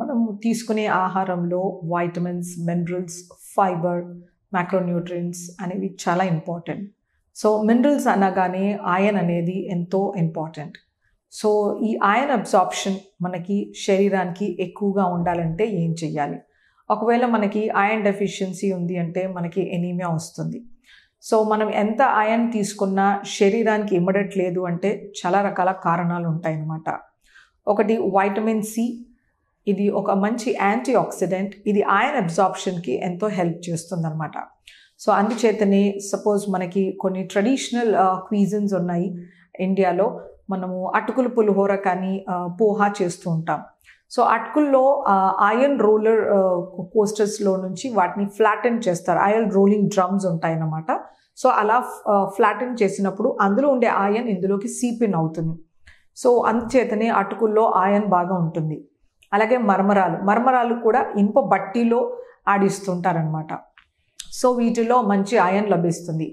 మనము తీసుకునే ఆహారంలో వైటమిన్స్, మినరల్స్, ఫైబర్, మ్యాక్రోన్యూట్రియంట్స్ అనేవి చాలా ఇంపార్టెంట్. సో మినరల్స్ అనగానే ఐరన్ అనేది ఎంతో ఇంపార్టెంట్. సో ఈ ఐరన్ అబ్సార్ప్షన్ మనకి శరీరానికి ఎక్కువగా ఉండాలంటే ఏం చెయ్యాలి? ఒకవేళ మనకి ఐరన్ డెఫిషియన్సీ ఉంది అంటే మనకి ఎనీమియా వస్తుంది. సో మనం ఎంత ఐరన్ తీసుకున్నా శరీరానికి ఇమ్మడట్లేదు అంటే చాలా రకాల కారణాలు ఉంటాయన్నమాట. ఒకటి వైటమిన్ సి, ఇది ఒక మంచి యాంటీ ఆక్సిడెంట్. ఇది ఐరన్ అబ్సార్ప్షన్కి ఎంతో హెల్ప్ చేస్తుందన్నమాట. సో అందుచేతనే సపోజ్ మనకి కొన్ని ట్రెడిషనల్ క్వీజిన్స్ ఉన్నాయి ఇండియాలో. మనము అటుకులు పులిహోర కానీ పోహా చేస్తూ ఉంటాం. సో అటుకుల్లో ఐరన్ రోలర్ కోస్టర్స్లో నుంచి వాటిని ఫ్లాటెన్ చేస్తారు. ఐరన్ రోలింగ్ డ్రమ్స్ ఉంటాయన్నమాట. సో అలా ఫ్లాటెన్ చేసినప్పుడు అందులో ఉండే ఐరన్ ఇందులోకి సీపిన్ అవుతుంది. సో అందుచేతనే అటుకుల్లో ఐరన్ బాగా ఉంటుంది. అలాగే మరమరాలు కూడా ఇనుప బట్టీలో ఆడిస్తుంటారనమాట. సో వీటిలో మంచి ఐరన్ లభిస్తుంది.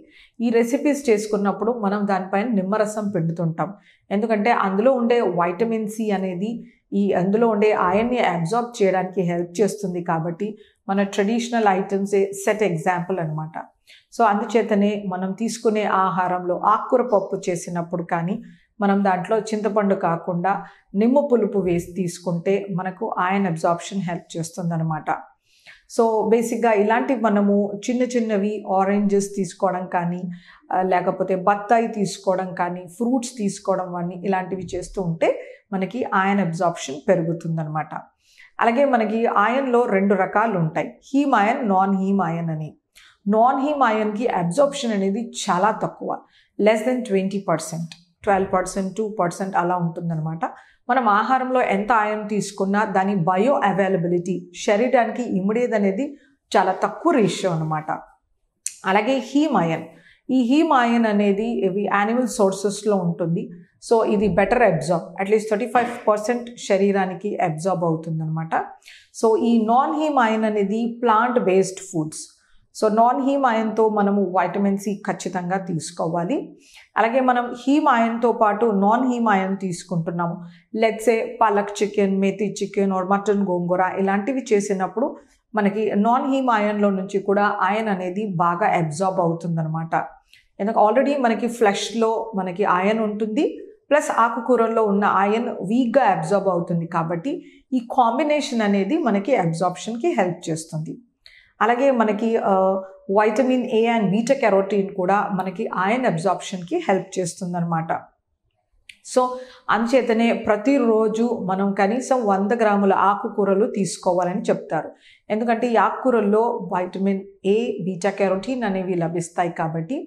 ఈ రెసిపీస్ చేసుకున్నప్పుడు మనం దానిపైన నిమ్మరసం పిండుతుంటాం. ఎందుకంటే అందులో ఉండే వైటమిన్ సి అనేది అందులో ఉండే ఐరన్ని అబ్జార్బ్ చేయడానికి హెల్ప్ చేస్తుంది. కాబట్టి మన ట్రెడిషనల్ ఐటమ్స్ సెట్ ఎగ్జాంపుల్ అనమాట. సో అందుచేతనే మనం తీసుకునే ఆహారంలో ఆకుకూర పప్పు చేసినప్పుడు కానీ మనం దాంట్లో చింతపండు కాకుండా నిమ్మ పులుపు వేసి తీసుకుంటే మనకు ఐరన్ అబ్జార్ప్షన్ హెల్ప్ చేస్తుందన్నమాట. సో బేసిక్గా ఇలాంటివి మనము చిన్నవి ఆరెంజెస్ తీసుకోవడం కానీ లేకపోతే బత్తాయి తీసుకోవడం కానీ ఫ్రూట్స్ తీసుకోవడం అన్నీ ఇలాంటివి చేస్తూ ఉంటే మనకి ఐరన్ అబ్జార్ప్షన్ పెరుగుతుందన్నమాట. అలాగే మనకి ఐరన్లో 2 రకాలు ఉంటాయి, him iron, non heme iron అని. నాన్ హీమ్ ఐరన్కి అబ్జార్ప్షన్ అనేది చాలా తక్కువ, లెస్ దెన్ 20%, 12%, 2% అలా ఉంటుందన్నమాట. మనం ఆహారంలో ఎంత ఐరన్ తీసుకున్నా దాని బయో అవైలబిలిటీ శరీరానికి ఇమిడేది అనేది చాలా తక్కువ రేషియో అనమాట. అలాగే హీమ్ ఐరన్, ఈ హీమ్ ఐరన్ అనేది ఇవి యానిమల్ సోర్సెస్లో ఉంటుంది. సో ఇది బెటర్ అబ్జార్బ్, అట్లీస్ట్ 35% శరీరానికి అబ్జార్బ్ అవుతుందన్నమాట. సో ఈ నాన్ హీమ్ ఐరన్ అనేది plant based foods. So non heme ఐరన్తో మనము వైటమిన్ సి ఖచ్చితంగా తీసుకోవాలి. అలాగే మనం హీమ్ ఐరన్తో పాటు నాన్ హీమ్ ఐరన్ తీసుకుంటున్నాము, let's say palak chicken, methi chicken or mutton gongura ఇలాంటివి చేసినప్పుడు మనకి నాన్ హీమ్ ఐరన్లో నుంచి కూడా ఐరన్ అనేది బాగా అబ్జార్బ్ అవుతుందన్నమాట. ఎందుకంటే ఆల్రెడీ మనకి ఫ్లెష్లో మనకి ఐరన్ ఉంటుంది, ప్లస్ ఆకుకూరల్లో ఉన్న ఐరన్ వీక్గా అబ్జార్బ్ అవుతుంది. కాబట్టి ఈ కాంబినేషన్ అనేది మనకి అబ్జార్ప్షన్కి హెల్ప్ చేస్తుంది. అలాగే మనకి vitamin A and beta carotene కూడా మనకి ఐరన్ అబ్జార్ప్షన్కి హెల్ప్ చేస్తుందన్నమాట. సో అందుచేతనే ప్రతిరోజు మనం కనీసం 100 గ్రాముల ఆకుకూరలు తీసుకోవాలని చెప్తారు. ఎందుకంటే ఈ ఆకుకూరల్లో వైటమిన్ ఏ, బీటా కెరోటిన్ అనేవి లభిస్తాయి. కాబట్టి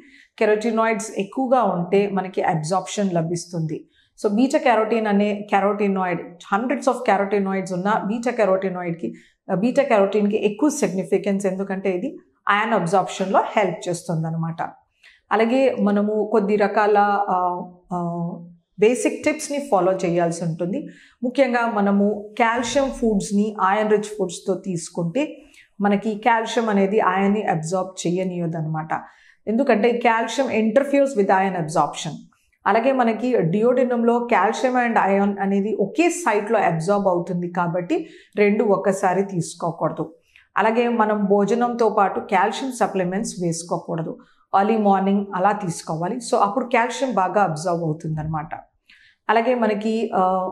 కెరోటినాయిడ్స్ ఎక్కువగా ఉంటే మనకి అబ్జార్ప్షన్ లభిస్తుంది. సో బీటా కెరోటిన్ అనే కెరోటినాయిడ్, హండ్రెడ్స్ ఆఫ్ కెరోటినాయిడ్స్ ఉన్న బీటా కెరోటిన్కి ఎక్కువ సిగ్నిఫికెన్స్, ఎందుకంటే ఇది ఐరన్ అబ్జార్ప్షన్లో హెల్ప్ చేస్తుంది అనమాట. అలాగే మనము కొద్ది రకాల బేసిక్ టిప్స్ని ఫాలో చేయాల్సి ఉంటుంది. ముఖ్యంగా మనము కాల్షియం ఫుడ్స్ని ఐరన్ రిచ్ ఫుడ్స్తో తీసుకుంటే మనకి కాల్షియం అనేది ఐరన్ని అబ్జార్బ్ చేయనియదు అనమాట. ఎందుకంటే calcium interferes with iron absorption. అలాగే మనకి డియోడినంలో కాల్షియం అండ్ ఐరన్ అనేది ఒకే సైట్లో అబ్జార్బ్ అవుతుంది. కాబట్టి 2 ఒక్కసారి తీసుకోకూడదు. అలాగే మనం భోజనంతో పాటు కాల్షియం సప్లిమెంట్స్ వేసుకోకూడదు. ఎర్లీ మార్నింగ్ అలా తీసుకోవాలి. సో అప్పుడు కాల్షియం బాగా అబ్జార్బ్ అవుతుందన్నమాట. అలాగే మనకి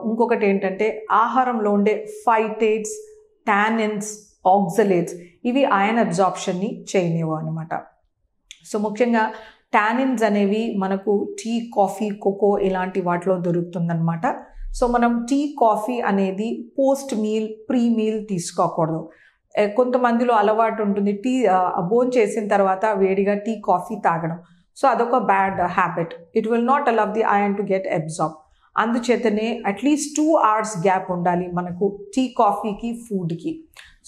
ఇంకొకటి ఏంటంటే ఆహారంలో ఉండే ఫైటేట్స్, టానిన్స్, ఆక్సలేట్స్ ఇవి ఐరన్ అబ్జార్ప్షన్ని చేయనివ్వు అనమాట. సో ముఖ్యంగా టానిన్స్ అనేవి మనకు టీ, కాఫీ, కోకో ఇలాంటి వాటిలో దొరుకుతుందన్నమాట. సో మనం టీ, కాఫీ అనేది పోస్ట్ మీల్, ప్రీ మీల్ తీసుకోకూడదు. కొంతమందిలో అలవాటు ఉంటుంది టీ భోజనం చేసిన తర్వాత వేడిగా టీ, కాఫీ తాగడం. సో అదొక bad habit. It will not allow the iron to get absorb. అందుచేతనే అట్లీస్ట్ 2 hours గ్యాప్ ఉండాలి మనకు టీ, కాఫీకి, ఫుడ్కి.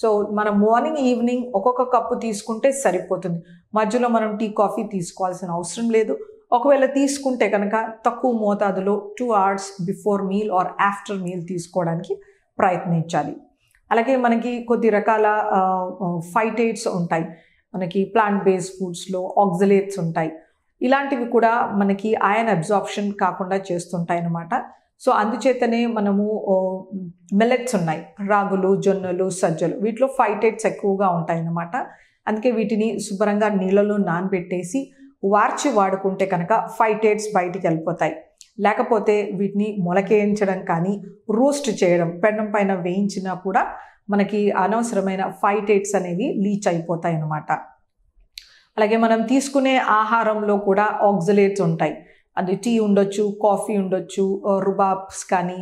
సో మనం మార్నింగ్, ఈవినింగ్ ఒక్కొక్క కప్పు తీసుకుంటే సరిపోతుంది. మధ్యలో మనం టీ, కాఫీ తీసుకోవాల్సిన అవసరం లేదు. ఒకవేళ తీసుకుంటే కనుక తక్కువ మోతాదులో 2 hours before meal or after meal తీసుకోవడానికి ప్రయత్నించాలి. అలాగే మనకి కొద్ది రకాల ఫైటేట్స్ ఉంటాయి. మనకి ప్లాంట్ బేస్డ్ ఫుడ్స్లో ఆక్సలేట్స్ ఉంటాయి. ఇలాంటివి కూడా మనకి ఐరన్ అబ్జార్ప్షన్ కాకుండా చేస్తుంటాయి అన్నమాట. సో అందుచేతనే మనము మిల్లెట్స్ ఉన్నాయి, రాగులు, జొన్నలు, సజ్జలు, వీటిలో ఫైటేట్స్ ఎక్కువగా ఉంటాయి అన్నమాట. అందుకే వీటిని శుభ్రంగా నీళ్ళలో నానబెట్టేసి వార్చి వాడుకుంటే కనుక ఫైటేట్స్ బయటికి వెళ్ళిపోతాయి. లేకపోతే వీటిని మొలకేయించడం కానీ రోస్ట్ చేయడం, పెన్నం పైన వేయించినా కూడా మనకి అనవసరమైన ఫైటేట్స్ అనేవి లీచ్ అయిపోతాయి అన్నమాట. అలాగే మనం తీసుకునే ఆహారంలో కూడా ఆక్సలేట్స్ ఉంటాయి. అది టీ ఉండొచ్చు, కాఫీ ఉండొచ్చు, రుబాబ్స్ కానీ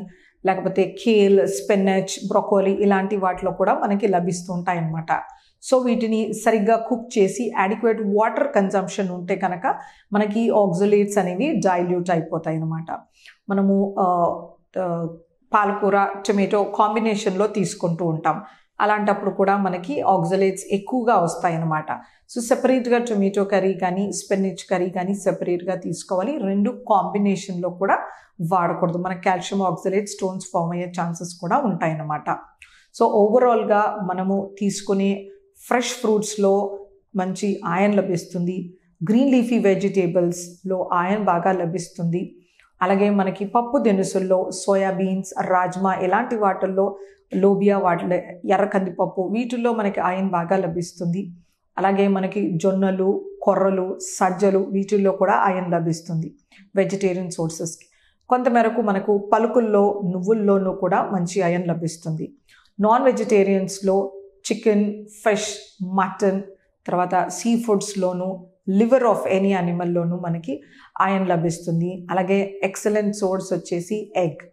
లేకపోతే కేల్, స్పినచ్, బ్రొకోలీ ఇలాంటి వాటిలో కూడా మనకి లభిస్తూ ఉంటాయి అన్నమాట. సో వీటిని సరిగ్గా కుక్ చేసి అడిక్వేట్ వాటర్ కన్జంప్షన్ ఉంటే కనుక మనకి ఆక్సలేట్స్ అనేవి డైల్యూట్ అయిపోతాయి అన్నమాట. మనము పాలకూర, టొమాటో కాంబినేషన్లో తీసుకుంటూ ఉంటాం. అలాంటప్పుడు కూడా మనకి ఆక్సలేట్స్ ఎక్కువగా వస్తాయి అన్నమాట. సో సెపరేట్గా టొమాటో కర్రీ కానీ స్పినచ్ కర్రీ కానీ సెపరేట్గా తీసుకోవాలి. రెండు కాంబినేషన్లో కూడా వాడకూడదు. మనకి కాల్షియం ఆక్సలేట్ స్టోన్స్ ఫామ్ అయ్యే ఛాన్సెస్ కూడా ఉంటాయి అన్నమాట. సో ఓవరాల్గా మనము తీసుకునే ఫ్రెష్ ఫ్రూట్స్లో మంచి ఐరన్ లభిస్తుంది. గ్రీన్ లీఫీ వెజిటేబుల్స్లో ఐరన్ బాగా లభిస్తుంది. అలాగే మనకి పప్పు దినుసుల్లో సోయాబీన్స్, రాజ్మా ఇలాంటి వాటిల్లో, లోబియా వాటిలో, ఎర్ర కందిపప్పు వీటిల్లో మనకి ఐరన్ బాగా లభిస్తుంది. అలాగే మనకి జొన్నలు, కొర్రలు, సజ్జలు వీటిల్లో కూడా ఐరన్ లభిస్తుంది వెజిటేరియన్ సోర్సెస్కి. కొంతమేరకు మనకు పలుకుల్లో, నువ్వుల్లోనూ కూడా మంచి ఐరన్ లభిస్తుంది. నాన్ వెజిటేరియన్స్లో చికెన్, ఫిష్, మటన్, తర్వాత సీ ఫుడ్స్లోనూ, లివర్ ఆఫ్ ఎనీ యానిమల్లోనూ మనకి ఐరన్ లభిస్తుంది. అలాగే ఎక్సలెంట్ సోర్స్ వచ్చేసి ఎగ్.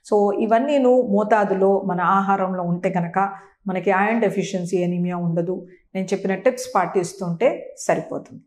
సో ఇవన్నీను మోతాదులో మన ఆహారంలో ఉంటే కనుక మనకి ఐరన్ డెఫిషియన్సీ, ఎనీమియా ఉండదు. నేను చెప్పిన టిప్స్ పాటిస్తుంటే సరిపోతుంది.